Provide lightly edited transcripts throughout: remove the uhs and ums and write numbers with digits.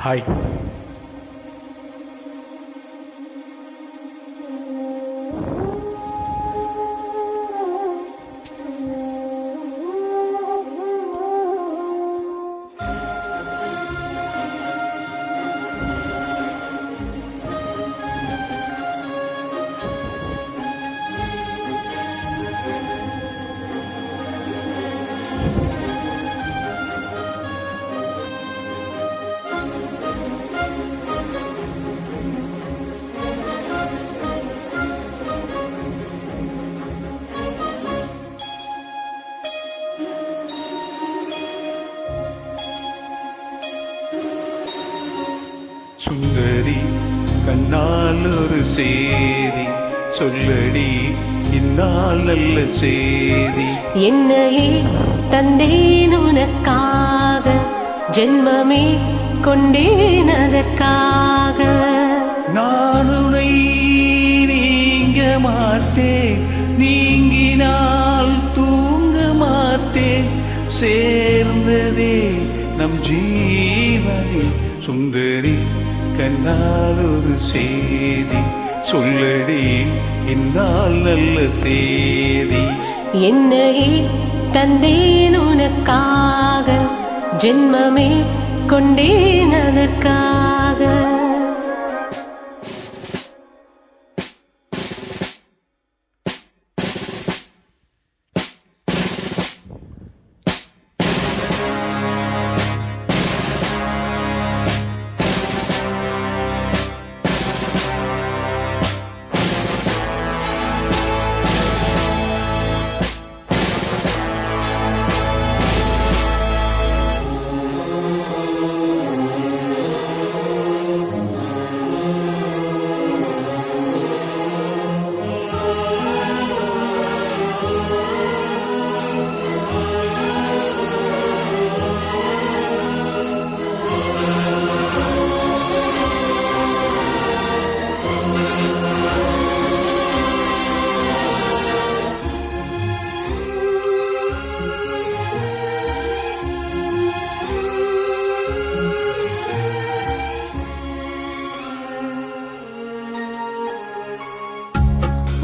Hi. சுந்தரி கண்ணால் ஒரு சேதி சொல்லடி, இந்நாள் நல்ல சேதி. என்னையே தந்தேன் உனக்காக, ஜென்மமே கொண்டேன் அதற்காக. நான் உன்னை நீங்க மாட்டேன், நீங்கினால் தூங்க மாட்டேன். சேர்ந்ததே நம் ஜீவனே. சுந்தரி கண்ணால் ஒரு சேதி சொல்லடி, இந்நாள் நல்ல தேதி. என்னையே தந்தேன் உனக்காக, ஜென்மமே கொண்டேன் அதற்காக.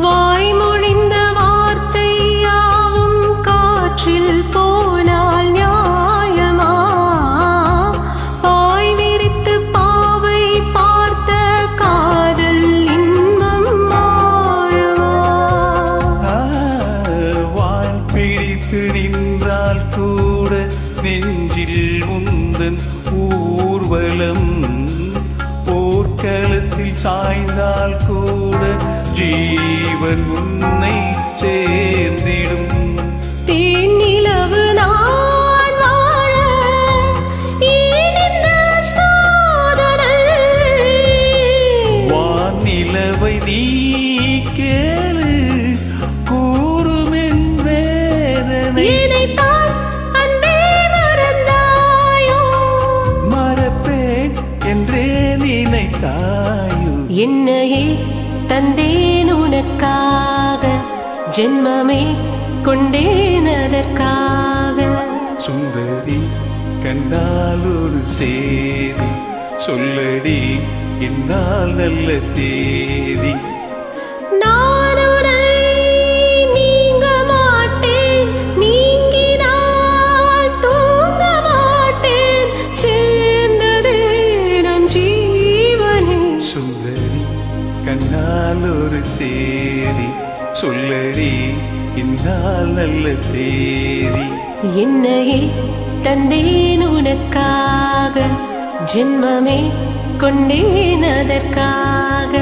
வாய்மொழிந்த வார்த்தை யாவும் காற்றில் போனால் நியாயமா? பாய் விரித்து பாவை பார்த்த காதல் இன்பம் மாயமா? வான் பிடித்து நின்றால் கூட நெஞ்சில் உந்தன் ஊர்வலம். போர்க்களத்தில் சாய்ந்தால் கூட ஜீவன் உன்னை சேர்ந்திடும். தேனிலவு நான் வாழ ஏன் இந்த சோதனை? வானிலவை நீ கேளு, கூறுமென் வேதனை. என்னைத்தான் அன்பே மறந்தாயோ? மறப்பேன் என்றே நினைத்தாயோ? என்னையே தந்தேன் உனக்காக, ஜென்மமே கொண்டேன் அதற்காக. சுந்தரி கண்டால் ஒரு சேதி சொல்லடி, இந்நாள் நல்ல தேதி. நான் உன்னை நீங்க மாட்டேன், நீங்கினால் தூங்க மாட்டேன். சேர்ந்ததே நம் ஜீவனே. சுந்தரி கண்ணால் ஒரு சேதி சொல்லடி, இந்நாள் நல்ல தேதி. என்னையே தந்தேன் உனக்காக, ஜென்மமே கொண்டேன் அதற்காக.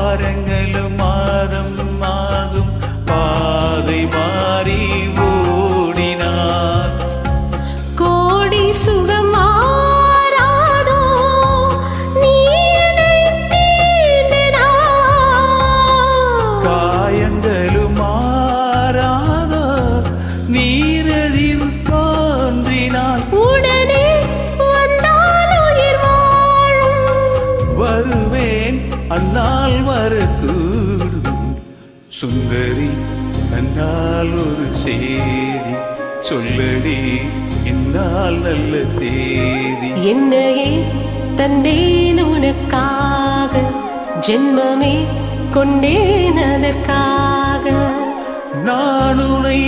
வாரங்களும் மாதம் ஆகும் பாதை மாறி ஓடினார். கோடி சுகம் மாறாதோ நீ என்னை தீண்டினாய். காயங்களும் மாறாதோ நீரதில் தோன்றினார். உடனே வந்தால் உயிர் வாழும். வருவேன் அந்நாள் வரக்கூடும். சுந்தரி அந்நாள் ஒரு சேதி சொல்லடி இந்நாள் நல்ல தேதி. என்னையே தந்தேன் உனக்காக ஜென்மமே கொண்டேன் அதற்காக. நான் உனை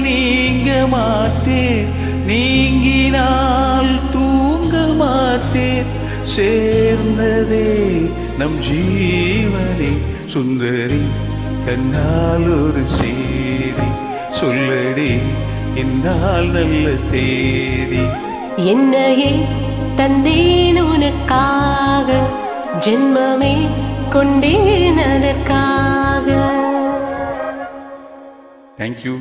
நீங்க மாட்டேன், நீங்கினால் தூங்க மாட்டேன். சேர்ந்ததே நம் ஜீவனே. சுந்தரி கண்ணால் ஒரு சேதி சொல்லடி இந்நாள் நல்ல தேதி. என்னையே தந்தேன் உனக்காக ஜென்மமே கொண்டேன் அதற்காக. Thank you.